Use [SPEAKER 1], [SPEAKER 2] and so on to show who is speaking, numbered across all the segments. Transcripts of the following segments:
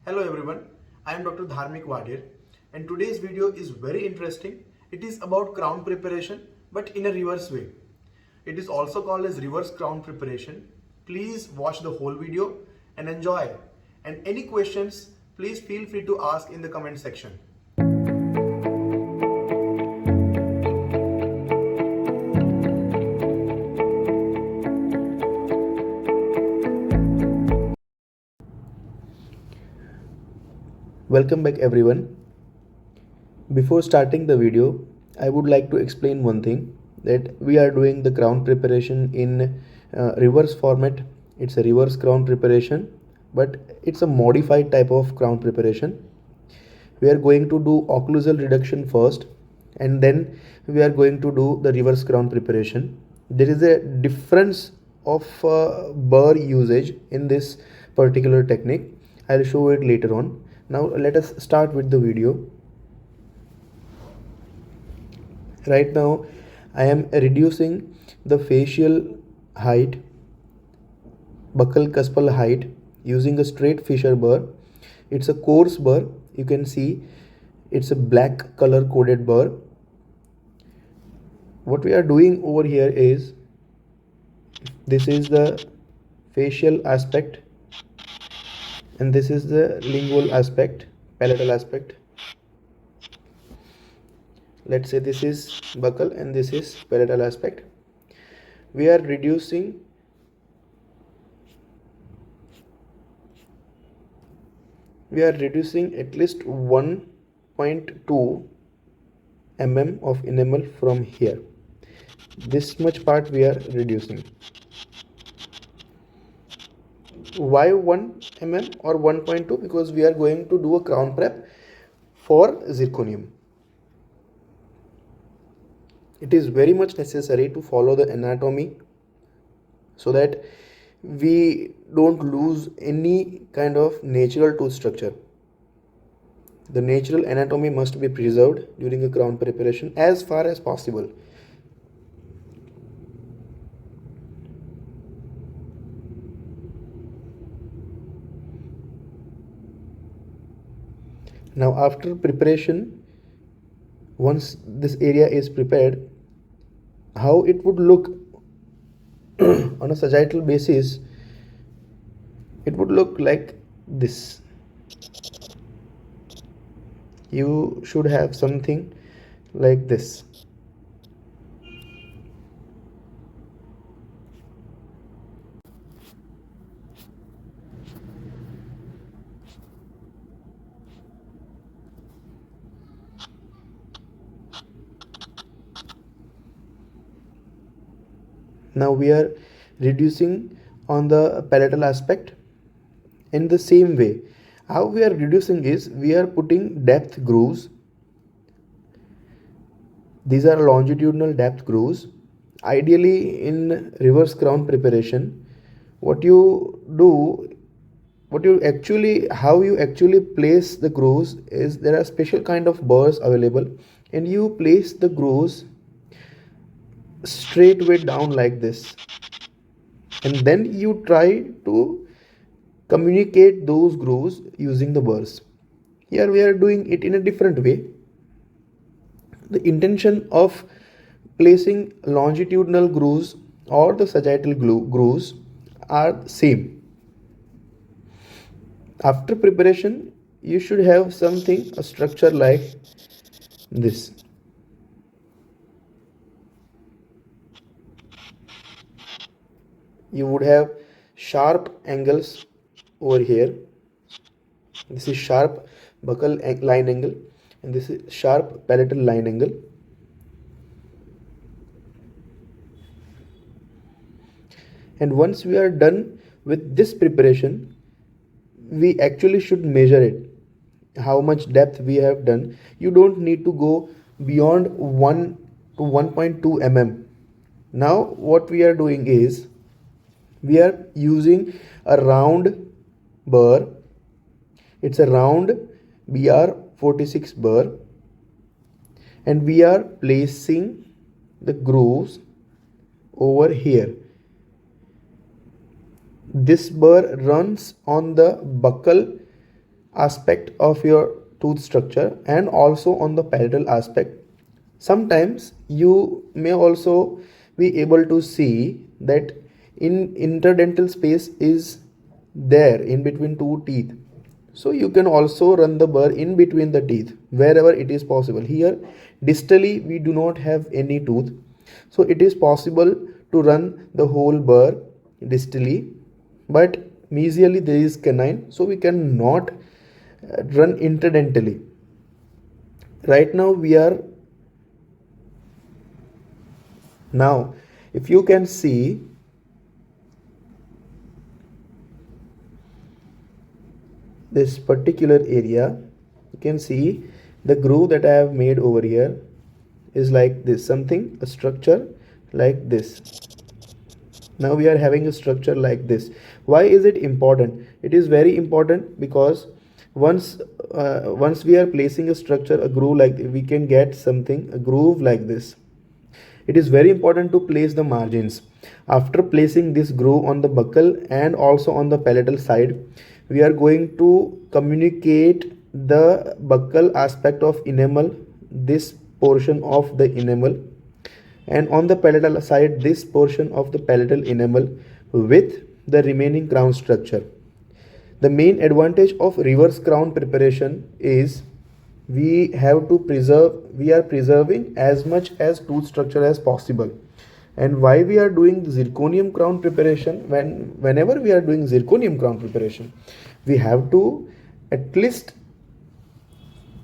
[SPEAKER 1] Hello everyone, I am Dr. Dharmik Vadher and today's video is very interesting. It is about crown preparation but in a reverse way. It is also called as reverse crown preparation. Please watch the whole video and enjoy. And any questions, please feel free to ask in the comment section. Welcome back everyone. Before starting the video, I would like to explain one thing that we are doing the crown preparation in reverse format. It's a reverse crown preparation, but it's a modified type of crown preparation. We are going to do occlusal reduction first and then we are going to do the reverse crown preparation. There is a difference of burr usage in this particular technique. I'll show it later on. Now let us start with the video. Right now I am reducing the facial height, buccal cuspal height using a straight Fisher burr. It's a coarse burr. You can see it's a black color coded burr. What we are doing over here is, this is the facial aspect and this is the lingual aspect, palatal aspect. Let's say this is buccal and this is palatal aspect. We are reducing at least 1.2 mm of enamel from here. This much part we are reducing. Why 1 mm or 1.2? Because we are going to do a crown prep for zirconium. It is very much necessary to follow the anatomy so that we don't lose any kind of natural tooth structure. The natural anatomy must be preserved during a crown preparation as far as possible. Now after preparation, once this area is prepared, how it would look on a sagittal basis, it would look like this. You should have something like this. Now we are reducing on the palatal aspect in the same way. How we are reducing is, we are putting depth grooves. These are longitudinal depth grooves. Ideally in reverse crown preparation, how you actually place the grooves is, there are special kind of burrs available and you place the grooves straight way down like this, and then you try to communicate those grooves using the burrs. Here we are doing it in a different way. The intention of placing longitudinal grooves or the sagittal grooves are same. After preparation, you should have something, a structure like this. You would have sharp angles over here. This is sharp buccal line angle and this is sharp palatal line angle. And once we are done with this preparation, we actually should measure it, how much depth we have done. You don't need to go beyond 1 to 1.2 mm. Now what we are doing is, we are using a round burr. It's a round BR46 burr and we are placing the grooves over here. This burr runs on the buccal aspect of your tooth structure and also on the palatal aspect. Sometimes you may also be able to see that in interdental space is there in between two teeth. So you can also run the burr in between the teeth wherever it is possible. Here distally we do not have any tooth, so it is possible to run the whole burr distally, but mesially there is canine, so we cannot run interdentally. Right now we are now if you can see this particular area, you can see the groove that I have made over here is like this, something a structure like this. Now we are having a structure like this. Why is it important? It is very important because once we are placing a structure, a groove like this, we can get something, a groove like this. It is very important to place the margins. After placing this groove on the buccal and also on the palatal side, we are going to communicate the buccal aspect of enamel, this portion of the enamel, and on the palatal side this portion of the palatal enamel with the remaining crown structure. The main advantage of reverse crown preparation is we are preserving as much as tooth structure as possible. And why we are doing the zirconium crown preparation? Whenever we are doing zirconium crown preparation, we have to at least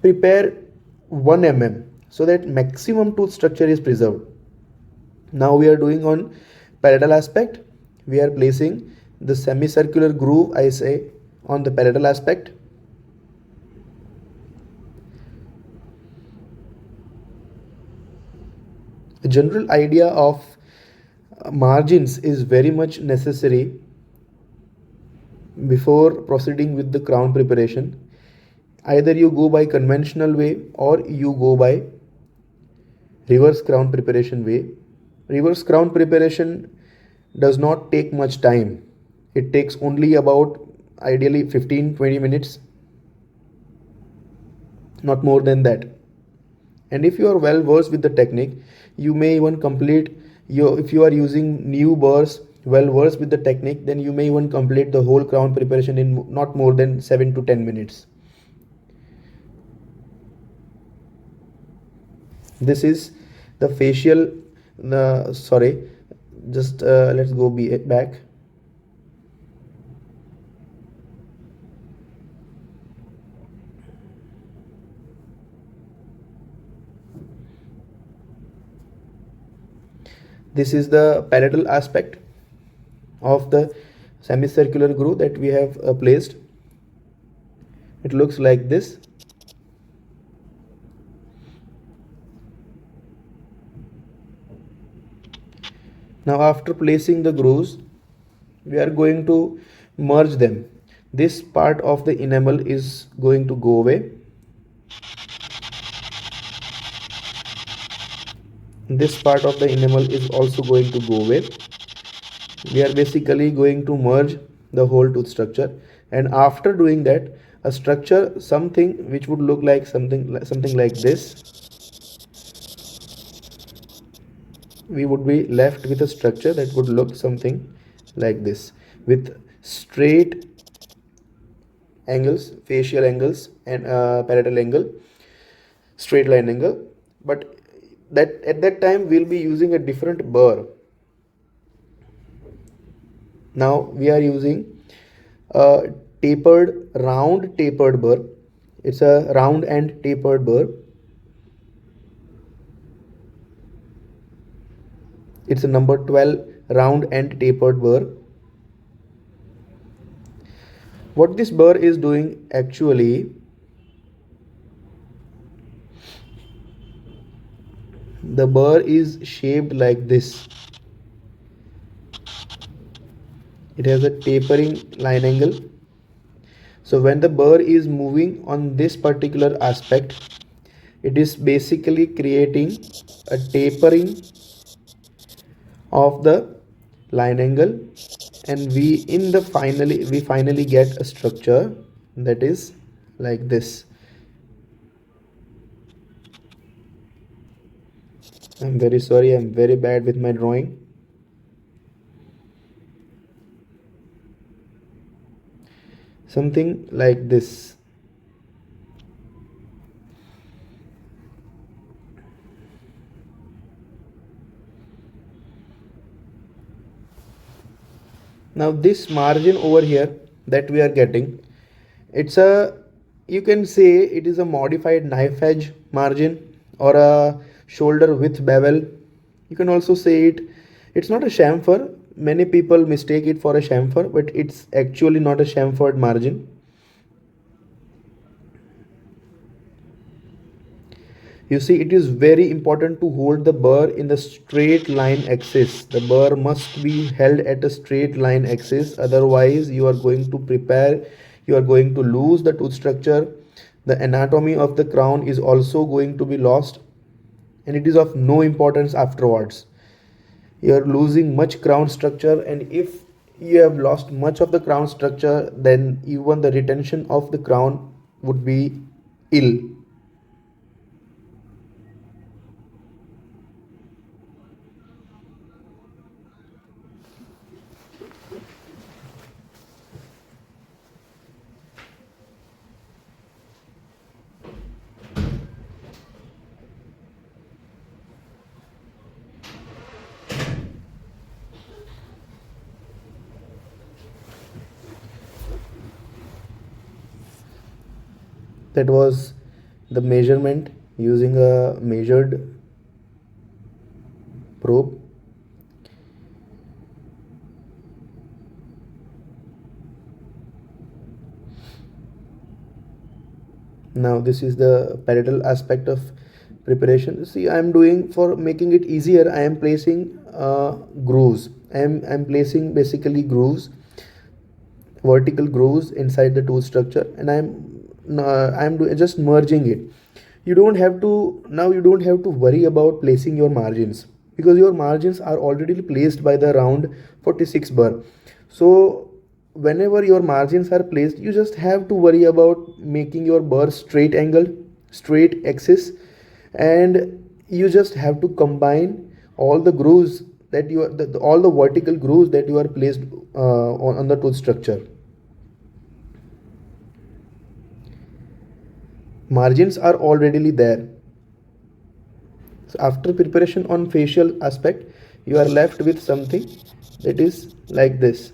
[SPEAKER 1] prepare 1 mm so that maximum tooth structure is preserved. Now we are doing on palatal aspect. We are placing the semicircular groove, I say, on the palatal aspect. A general idea of margins is very much necessary before proceeding with the crown preparation. Either you go by conventional way or you go by reverse crown preparation way. Reverse crown preparation does not take much time. It takes only about ideally 15-20 minutes, not more than that. And if you are well versed with the technique, you may even complete your, if you are using new burrs well versed with the technique, then you may even complete the whole crown preparation in not more than 7 to 10 minutes. This is the facial sorry, just let's go back. This is the palatal aspect of the semicircular groove that we have placed. It looks like this. Now after placing the grooves, we are going to merge them. This part of the enamel is going to go away. This part of the enamel is also going to go away. We are basically going to merge the whole tooth structure, and after doing that, a structure, something which would look like something like this, we would be left with a structure that would look something like this, with straight angles, facial angles, and palatal angle, straight line angle. But that at that time we'll be using a different burr. Now we are using a round tapered burr. It's a round and tapered burr. It's a number 12 round and tapered burr. What this burr is doing actually, the burr is shaped like this. It has a tapering line angle. So when the burr is moving on this particular aspect, it is basically creating a tapering of the line angle, and we finally get a structure that is like this. I'm very sorry, I'm very bad with my drawing. Something like this. Now this margin over here that we are getting, it's a, you can say it is a modified knife edge margin or a shoulder width bevel. You can also say it's not a chamfer. Many people mistake it for a chamfer, but it's actually not a chamfered margin. You see, it is very important to hold the burr in the straight line axis. The burr must be held at a straight line axis, otherwise you are going to you are going to lose the tooth structure. The anatomy of the crown is also going to be lost, and it is of no importance afterwards. You are losing much crown structure, and if you have lost much of the crown structure, then even the retention of the crown would be ill. That was the measurement using a measured probe. Now this is the parietal aspect of preparation. See, I am doing, for making it easier, I am placing grooves. I'm placing basically grooves, vertical grooves inside the tooth structure, and just merging it. You don't have to, now you don't have to worry about placing your margins, because your margins are already placed by the round 46 burr. So whenever your margins are placed, you just have to worry about making your burr straight angled, straight axis, and you just have to combine all the grooves that you are all the vertical grooves that you are placed on the tooth structure. Margins are already there. So after preparation on facial aspect, you are left with something that is like this.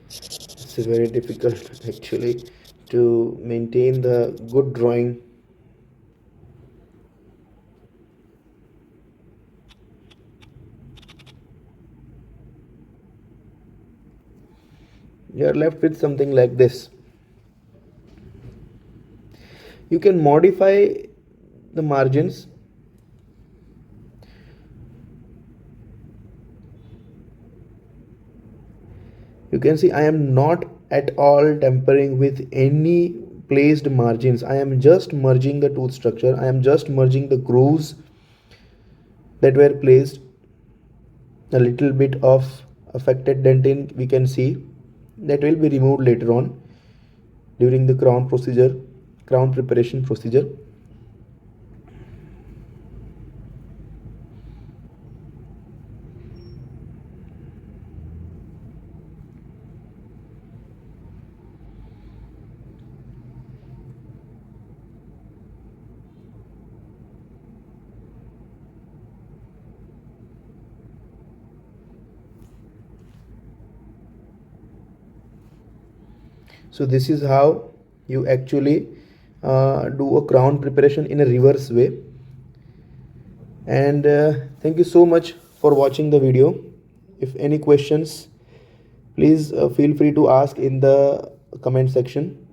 [SPEAKER 1] It's very difficult actually to maintain the good drawing. You are left with something like this. You can modify the margins. You can see I am not at all tampering with any placed margins. I am just merging the tooth structure. I am just merging the grooves that were placed. A little bit of affected dentin we can see, that will be removed later on during the crown preparation procedure. So this is how you actually do a crown preparation in a reverse way. And thank you so much for watching the video. If any questions, please feel free to ask in the comment section.